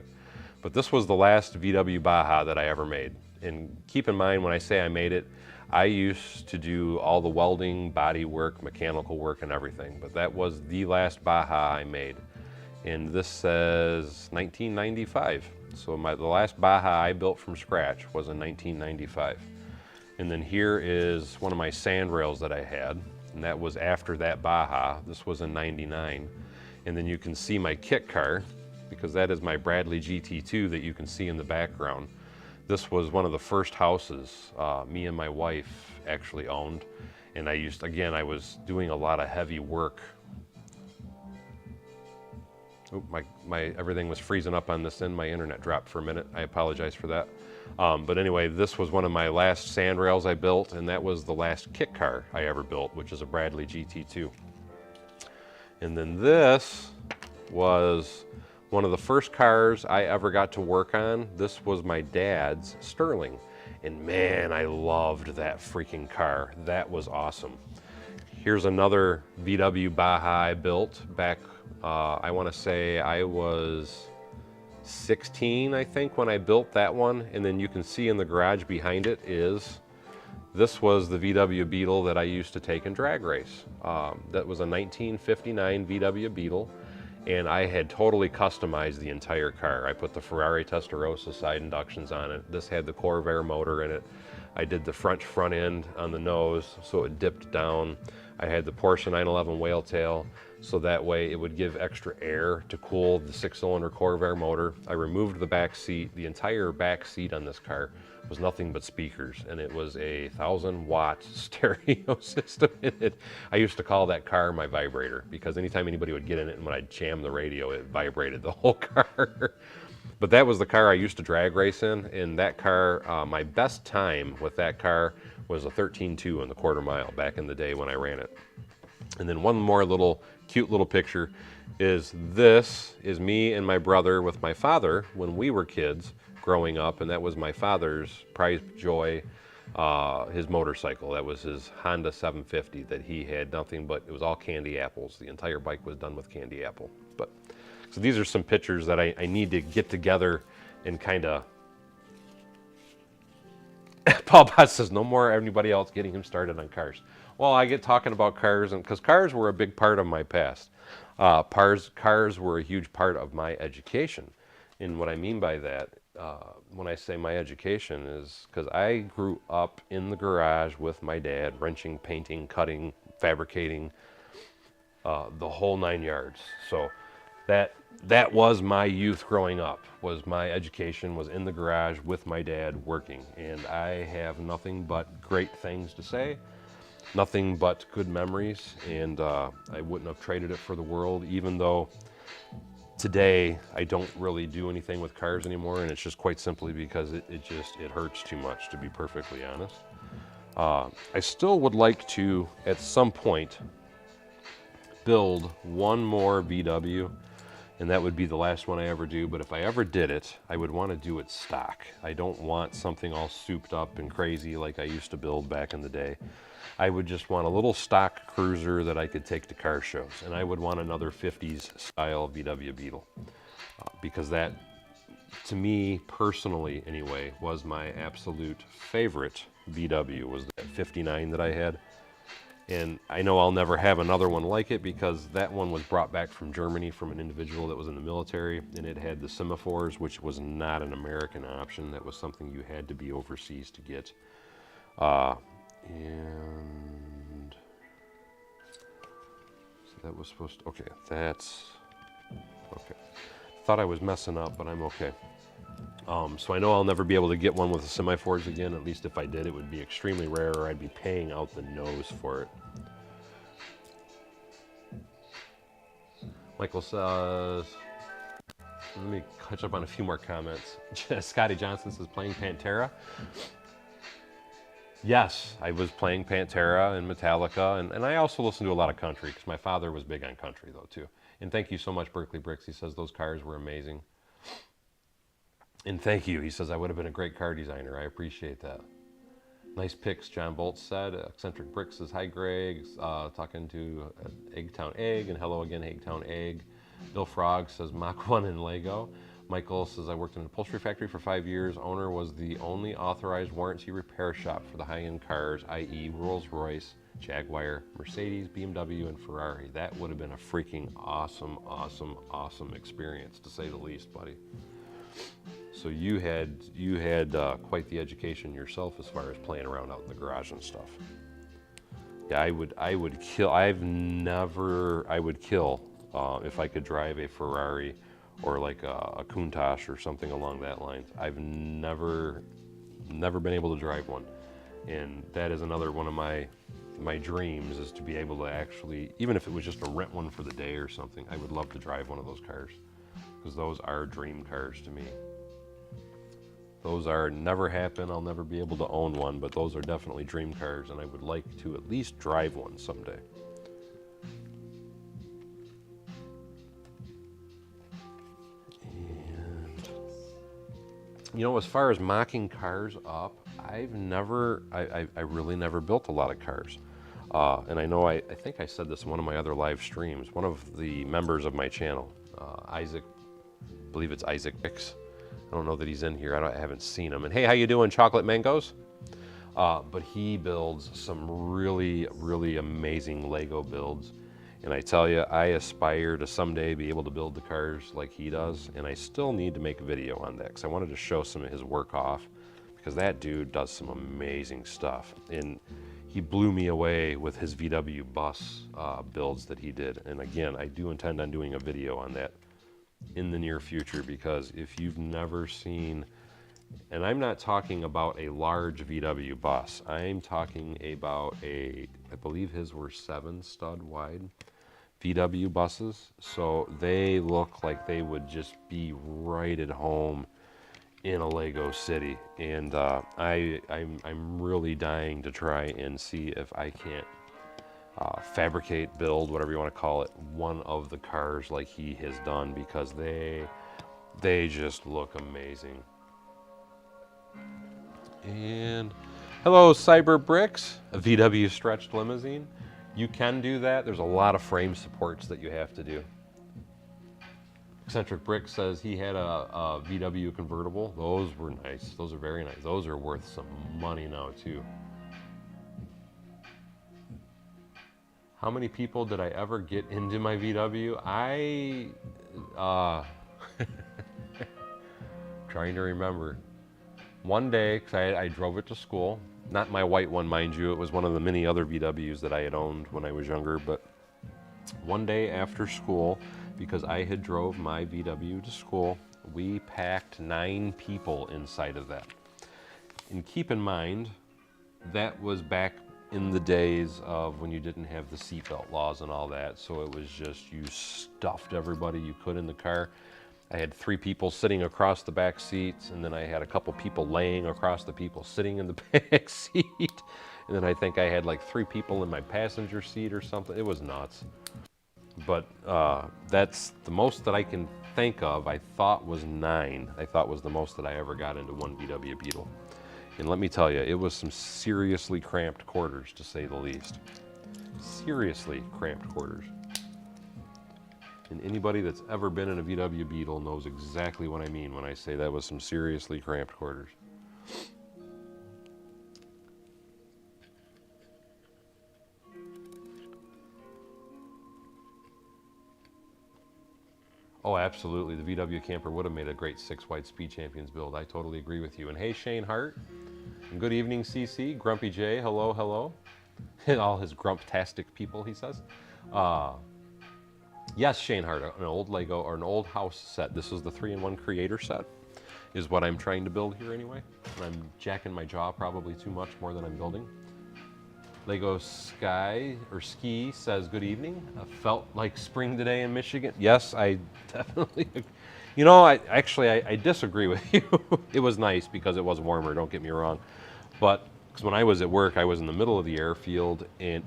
Speaker 1: But this was the last VW Baja that I ever made. And keep in mind, when I say I made it, I used to do all the welding, body work, mechanical work, and everything. But that was the last Baja I made. And this says 1995. So the last Baja I built from scratch was in 1995. And then here is one of my sand rails that I had, and that was after that Baja. This was in 99. And then you can see my kit car, because that is my Bradley GT2 that you can see in the background. This was one of the first houses me and my wife actually owned. And I was doing a lot of heavy work. Oh, everything was freezing up on this end. My internet dropped for a minute. I apologize for that. But anyway, this was one of my last sand rails I built, and that was the last kit car I ever built, which is a Bradley GT2. And then this was One of the first cars I ever got to work on, this was my dad's Sterling. And man, I loved that freaking car. That was awesome. Here's another VW Baja I built back, I want to say I was 16, I think, when I built that one. And then you can see in the garage behind it this was the VW Beetle that I used to take in drag race. That was a 1959 VW Beetle, and I had totally customized the entire car. I put the Ferrari Testarossa side inductions on it. This had the Corvair motor in it. I did the front end on the nose so it dipped down. I had the Porsche 911 whale tail, so that way it would give extra air to cool the 6-cylinder Corvair motor. I removed the back seat. The entire back seat on this car was nothing but speakers, and it was a 1,000-watt stereo system in it. I used to call that car my vibrator, because anytime anybody would get in it and when I'd jam the radio, it vibrated the whole car. But that was the car I used to drag race in. And that car, my best time with that car was a 13.2 in the quarter mile back in the day when I ran it. And then one more cute little picture is this is me and my brother with my father when we were kids growing up, and that was my father's prized joy, his motorcycle. That was his Honda 750 that he had nothing but, it was all candy apples. The entire bike was done with candy apple. But so these are some pictures that I need to get together and kind of. Paul Potts says, no more anybody else getting him started on cars. Well, I get talking about cars, and because cars were a big part of my past. Cars were a huge part of my education. And what I mean by that, when I say my education, is because I grew up in the garage with my dad, wrenching, painting, cutting, fabricating, the whole 9 yards. So that was my youth growing up, was my education was in the garage with my dad working. And I have nothing but great things to say, nothing but good memories, and I wouldn't have traded it for the world, even though today I don't really do anything with cars anymore, and it's just quite simply because it hurts too much, to be perfectly honest. I still would like to, at some point, build one more VW, and that would be the last one I ever do. But if I ever did it, I would want to do it stock. I don't want something all souped up and crazy like I used to build back in the day. I would just want a little stock cruiser that I could take to car shows, and I would want another 50s style VW Beetle, because that, to me personally anyway, was my absolute favorite VW, was that 59 that I had. And I know I'll never have another one like it, because that one was brought back from Germany from an individual that was in the military, and it had the semaphores, which was not an American option. That was something you had to be overseas to get. And so that was supposed to, okay, that's, okay. Thought I was messing up, but I'm okay. So I know I'll never be able to get one with the semaphores again. At least if I did, it would be extremely rare, or I'd be paying out the nose for it. Michael says, let me catch up on a few more comments. Scotty Johnson says, playing Pantera. Yes, I was playing Pantera and Metallica, and I also listened to a lot of country, because my father was big on country though too. And thank you so much, Berkeley Bricks. He says those cars were amazing. And thank you. He says, I would have been a great car designer. I appreciate that. Nice picks, John Bolt said. Eccentric Bricks says, hi, Greg. Talking to Eggtown Egg, and hello again, Eggtown Egg. Bill Frog says, Mach 1 and Lego. Michael says, I worked in an upholstery factory for 5 years. Owner was the only authorized warranty repair shop for the high-end cars, i.e. Rolls-Royce, Jaguar, Mercedes, BMW, and Ferrari. That would have been a freaking awesome, awesome, awesome experience, to say the least, buddy. So you had quite the education yourself as far as playing around out in the garage and stuff. Yeah, I would kill if I could drive a Ferrari or like a Countach or something along that line. I've never been able to drive one, and that is another one of my dreams, is to be able to actually, even if it was just to rent one for the day or something, I would love to drive one of those cars, because those are dream cars to me. Those are never happen. I'll never be able to own one, but those are definitely dream cars, and I would like to at least drive one someday. You know, as far as mocking cars up, I really never built a lot of cars. And I know, I think I said this in one of my other live streams. One of the members of my channel, Isaac, I believe it's Isaac X. I don't know that he's in here. I haven't seen him. And hey, how you doing, Chocolate Mangoes? But he builds some really, really amazing Lego builds. And I tell you, I aspire to someday be able to build the cars like he does. And I still need to make a video on that because I wanted to show some of his work off, because that dude does some amazing stuff. And he blew me away with his VW bus builds that he did. And again, I do intend on doing a video on that in the near future, because if you've never seen, and I'm not talking about a large VW bus, I'm talking about I believe his were 7 stud wide VW buses. So they look like they would just be right at home in a Lego city. And I'm really dying to try and see if I can't fabricate, build, whatever you want to call it, one of the cars like he has done, because they just look amazing. And hello, Cyber Bricks, a VW stretched limousine. You can do that. There's a lot of frame supports that you have to do. Eccentric Brick says he had a VW convertible. Those were nice. Those are very nice. Those are worth some money now too. How many people did I ever get into my VW? Trying to remember. One day, because I drove it to school. Not my white one, mind you. It was one of the many other VWs that I had owned when I was younger. But one day after school, because I had drove my VW to school, we packed 9 people inside of that. And keep in mind, that was back in the days of when you didn't have the seatbelt laws and all that. So it was just, you stuffed everybody you could in the car. I had 3 people sitting across the back seats, and then I had a couple people laying across the people sitting in the back seat. And then I think I had like 3 people in my passenger seat or something. It was nuts. But that's the most that I can think of. I thought was 9. I thought was the most that I ever got into one VW Beetle. And let me tell you, it was some seriously cramped quarters, to say the least. Seriously cramped quarters. And anybody that's ever been in a VW Beetle knows exactly what I mean when I say that was some seriously cramped quarters. Oh, absolutely. The VW camper would have made a great 6 White Speed Champions build. I totally agree with you. And hey, Shane Hart. And good evening, CC. Grumpy J. Hello, hello. And all his grumptastic people, he says. Yes, Shane Hart, an old Lego or an old house set. This is the 3-in-1 creator set, is what I'm trying to build here anyway. And I'm jacking my jaw probably too much more than I'm building. Lego Sky, or Ski, says, good evening. I felt like spring today in Michigan. Yes, I definitely, you know, I disagree with you. It was nice because it was warmer, don't get me wrong. But, because when I was at work, I was in the middle of the airfield, and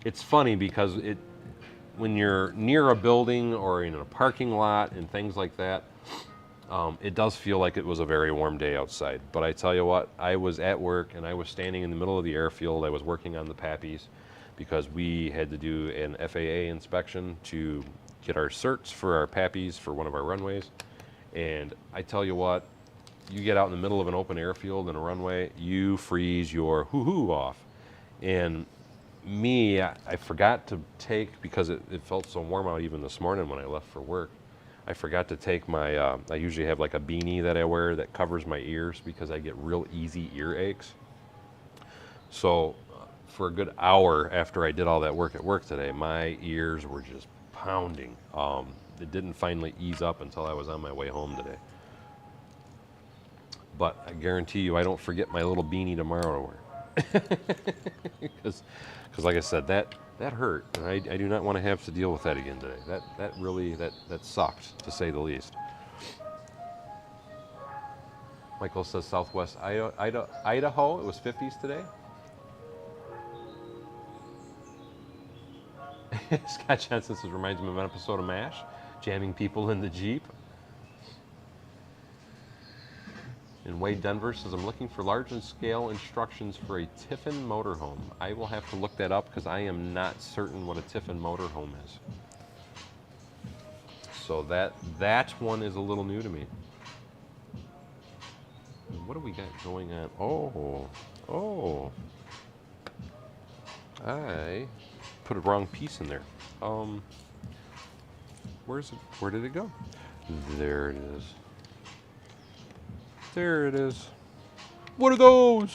Speaker 1: it's funny because when you're near a building or in a parking lot and things like that, it does feel like it was a very warm day outside. But I tell you what, I was at work and I was standing in the middle of the airfield. I was working on the Pappies because we had to do an FAA inspection to get our certs for our Pappies for one of our runways. And I tell you what, you get out in the middle of an open airfield and a runway, you freeze your hoo-hoo off. And me, I forgot to take, because it felt so warm out even this morning when I left for work, I forgot to take my, I usually have like a beanie that I wear that covers my ears because I get real easy ear aches. So for a good hour after I did all that work at work today, my ears were just pounding. It didn't finally ease up until I was on my way home today. But I guarantee you I don't forget my little beanie tomorrow to wear. Because like I said, that hurt, and I do not want to have to deal with that again today. That really sucked, to say the least. Michael says Southwest Idaho, it was 50s today. Scott Jensen says, reminds me of an episode of MASH, jamming people in the Jeep. And Wade Denver says, I'm looking for large and scale instructions for a Tiffin motorhome. I will have to look that up because I am not certain what a Tiffin motorhome is. So that one is a little new to me. What do we got going on? Oh. I put a wrong piece in there. Where's it? Where did it go? There it is. There it is. What are those?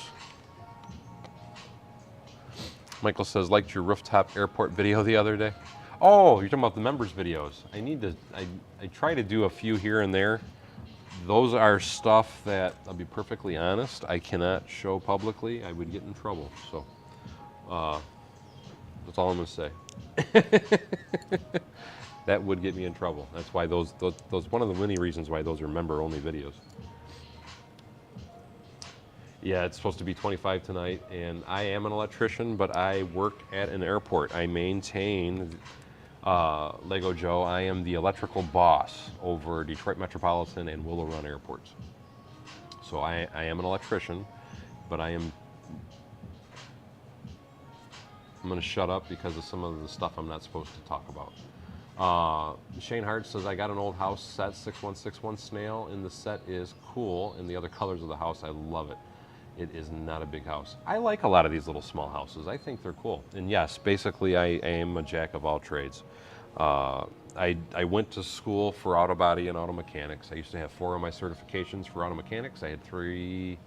Speaker 1: Michael says, liked your rooftop airport video the other day. Oh, you're talking about the members videos. I try to do a few here and there. Those are stuff that, I'll be perfectly honest, I cannot show publicly. I would get in trouble. So that's all I'm going to say. That would get me in trouble. That's why those one of the many reasons why those are member-only videos. Yeah, it's supposed to be 25 tonight, and I am an electrician, but I work at an airport. I maintain Lego Joe. I am the electrical boss over Detroit Metropolitan and Willow Run airports. So I am an electrician, but I'm going to shut up because of some of the stuff I'm not supposed to talk about. Shane Hart says, I got an old house set, 6161 Snail, and the set is cool, and the other colors of the house, I love it. It is not a big house. I like a lot of these little small houses. I think they're cool. And yes, basically I am a jack of all trades. I went to school for auto body and auto mechanics. I used to have 4 of my certifications for auto mechanics. I had 3.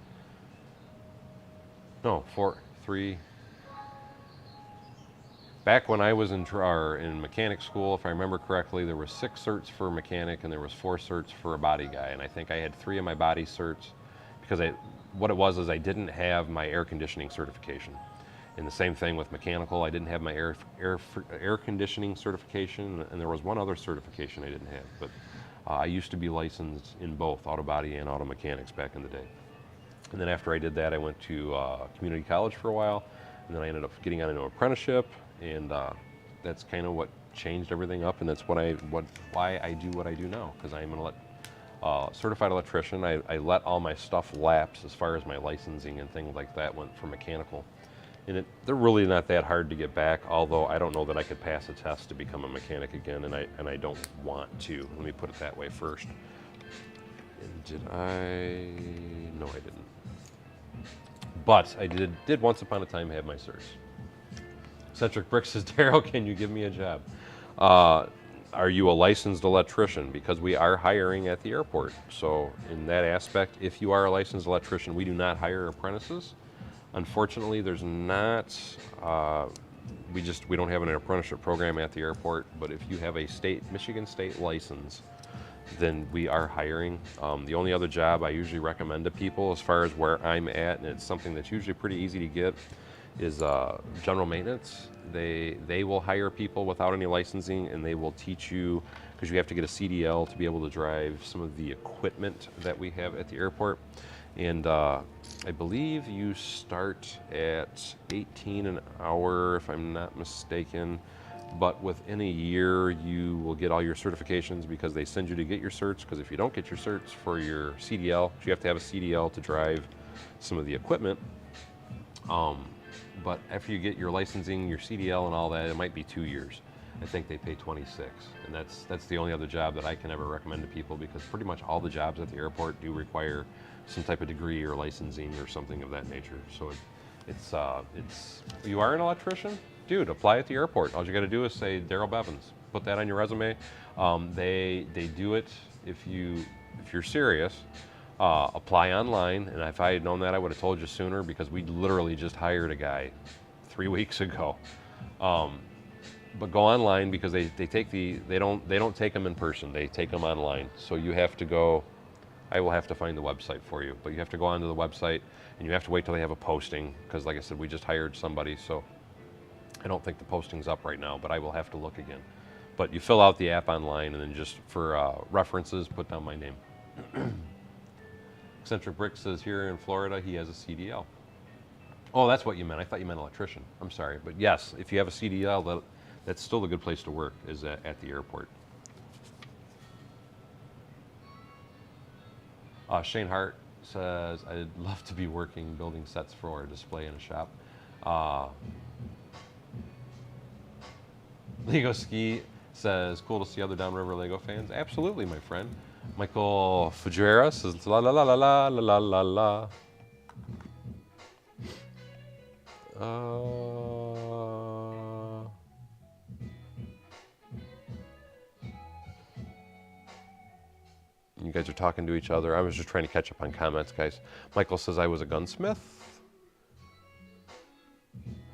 Speaker 1: Back when I was in mechanic school, if I remember correctly, there were 6 certs for a mechanic and there was 4 certs for a body guy. And I think I had 3 of my body certs because what it was is I didn't have my air conditioning certification. And the same thing with mechanical, I didn't have my air conditioning certification, and there was one other certification I didn't have. But I used to be licensed in both auto body and auto mechanics back in the day. And then after I did that, I went to community college for a while, and then I ended up getting on into an apprenticeship, and that's kind of what changed everything up, and that's why I do what I do now, because I'm an certified electrician. I let all my stuff lapse as far as my licensing and things like that went for mechanical. And they're really not that hard to get back, although I don't know that I could pass a test to become a mechanic again, and I don't want to. Let me put it that way first. And did I? No, I didn't. But I did once upon a time have my certs. Centric Brick says, Daryl, can you give me a job? Are you a licensed electrician? Because we are hiring at the airport. So in that aspect, if you are a licensed electrician, we do not hire apprentices. Unfortunately, there's not, we don't have an apprenticeship program at the airport, but if you have a Michigan State license, then we are hiring. The only other job I usually recommend to people as far as where I'm at, and it's something that's usually pretty easy to get, is general maintenance. They will hire people without any licensing, and they will teach you, because you have to get a CDL to be able to drive some of the equipment that we have at the airport. And I believe you start at 18 an hour, if I'm not mistaken. But within a year, you will get all your certifications because they send you to get your certs. Because if you don't get your certs for your CDL, you have to have a CDL to drive some of the equipment. But after you get your licensing, your CDL and all that, it might be 2 years. I think they pay 26, and that's the only other job that I can ever recommend to people, because pretty much all the jobs at the airport do require some type of degree or licensing or something of that nature. So you are an electrician? Dude, apply at the airport. All you got to do is say Daryl Bevins. Put that on your resume. They do it if you're serious. Apply online, and if I had known that, I would have told you sooner, because we literally just hired a guy 3 weeks ago. But go online, because they don't take them in person. They take them online. So you have to go. I will have to find the website for you, but you have to go onto the website, and you have to wait till they have a posting, because like I said, we just hired somebody, so I don't think the posting's up right now, but I will have to look again. But you fill out the app online, and then just for references, put down my name. Eccentric Brick says here in Florida he has a CDL. Oh, that's what you meant. I thought you meant electrician. I'm sorry. But yes, if you have a CDL, that's still a good place to work, is at the airport. Shane Hart says, I'd love to be working building sets for a display in a shop. Uh, Lego Ski says, cool to see other Downriver Lego fans. Absolutely, my friend. Michael Fujera says, la la la la la la la la. You guys are talking to each other. I was just trying to catch up on comments, guys. Michael says, I was a gunsmith.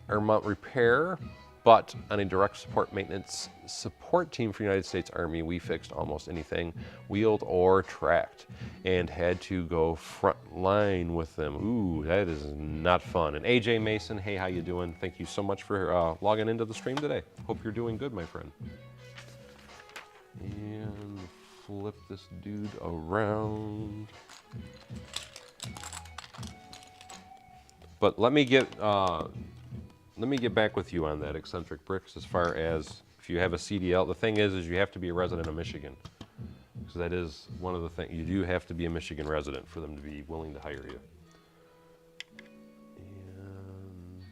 Speaker 1: Airmount repair, but on a direct support maintenance support team for the United States Army, we fixed almost anything wheeled or tracked and had to go front line with them. Ooh, that is not fun. And AJ Mason, hey, how you doing? Thank you so much for logging into the stream today. Hope you're doing good, my friend. And flip this dude around. But let me get back with you on that, Eccentric Bricks, as far as if you have a CDL. The thing is you have to be a resident of Michigan. So that is one of the things. You do have to be a Michigan resident for them to be willing to hire you. And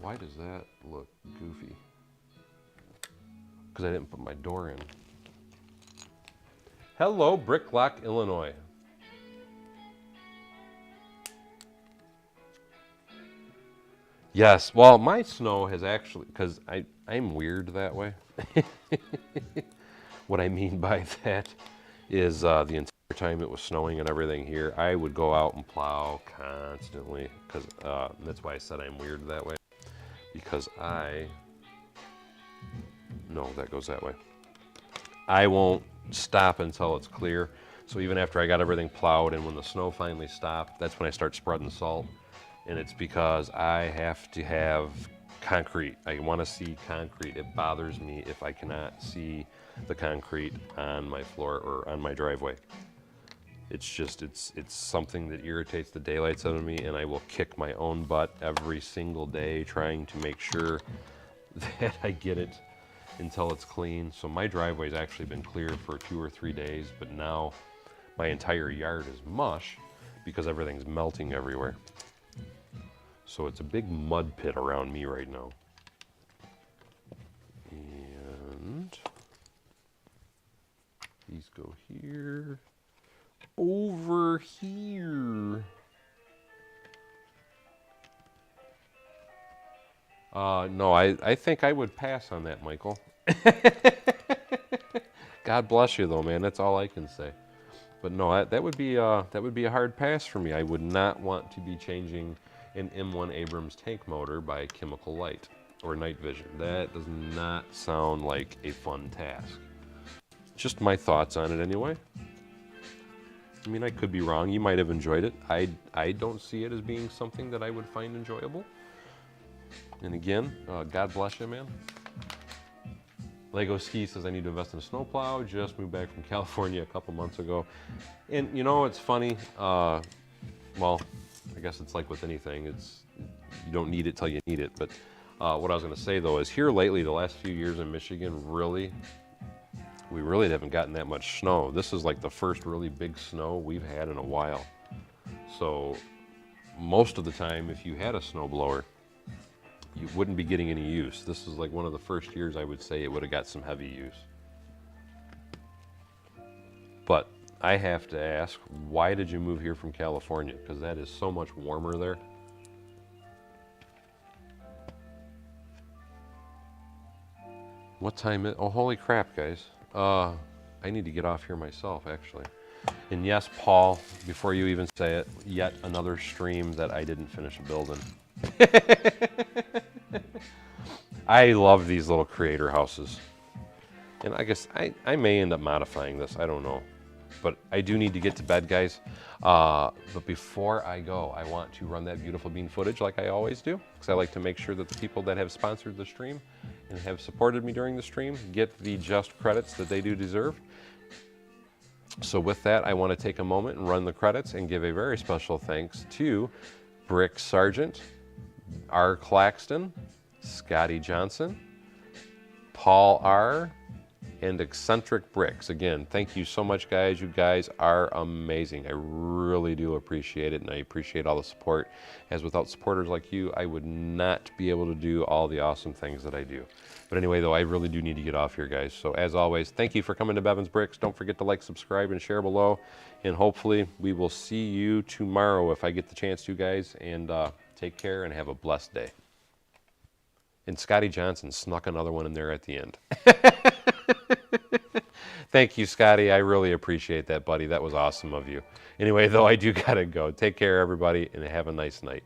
Speaker 1: why does that look goofy? Because I didn't put my door in. Hello, Bricklock, Illinois. Yes, well, my snow has actually, because I'm weird that way. What I mean by that is the entire time it was snowing and everything here, I would go out and plow constantly, because that's why I said I'm weird that way. Because no, that goes that way. I won't stop until it's clear. So even after I got everything plowed and when the snow finally stopped, that's when I start spreading salt. And it's because I have to have concrete. I want to see concrete. It bothers me if I cannot see the concrete on my floor or on my driveway. It's just, it's something that irritates the daylights out of me, and I will kick my own butt every single day trying to make sure that I get it until it's clean. So my driveway's actually been clear for 2 or 3 days, but now my entire yard is mush because everything's melting everywhere. So it's a big mud pit around me right now. And these go here, over here. No, I think I would pass on that, Michael. God bless you, though, man. That's all I can say. But no, that would be a hard pass for me. I would not want to be changing an M1 Abrams tank motor by Chemical Light or Night Vision. That does not sound like a fun task. Just my thoughts on it anyway. I mean, I could be wrong. You might have enjoyed it. I don't see it as being something that I would find enjoyable. And again, God bless you, man. Lego Ski says, I need to invest in a snowplow. Just moved back from California a couple months ago. And you know, it's funny. Well, I guess it's like with anything. You don't need it till you need it. But what I was going to say, though, is here lately, the last few years in Michigan, we really haven't gotten that much snow. This is like the first really big snow we've had in a while. So most of the time, if you had a snowblower, you wouldn't be getting any use. This is like one of the first years I would say it would have got some heavy use. But I have to ask, why did you move here from California? Because that is so much warmer there. What time is, oh, holy crap, guys. I need to get off here myself, actually. And yes, Paul, before you even say it, yet another stream that I didn't finish building. I love these little creator houses. And I guess I may end up modifying this, I don't know. But I do need to get to bed, guys. But before I go, I want to run that beautiful bean footage like I always do, because I like to make sure that the people that have sponsored the stream and have supported me during the stream get the just credits that they do deserve. So with that, I want to take a moment and run the credits and give a very special thanks to Brick Sargent, R. Claxton, Scotty Johnson, Paul R., and Eccentric Bricks. Again, thank you so much, guys. You guys are amazing. I really do appreciate it, and I appreciate all the support, as without supporters like you, I would not be able to do all the awesome things that I do. But anyway, though, I really do need to get off here, guys. So as always, thank you for coming to Bevan's Bricks. Don't forget to like, subscribe, and share below. And hopefully we will see you tomorrow if I get the chance to, guys. And take care and have a blessed day. And Scotty Johnson snuck another one in there at the end. Thank you, Scotty. I really appreciate that, buddy. That was awesome of you. Anyway, though, I do gotta go. Take care, everybody, and have a nice night.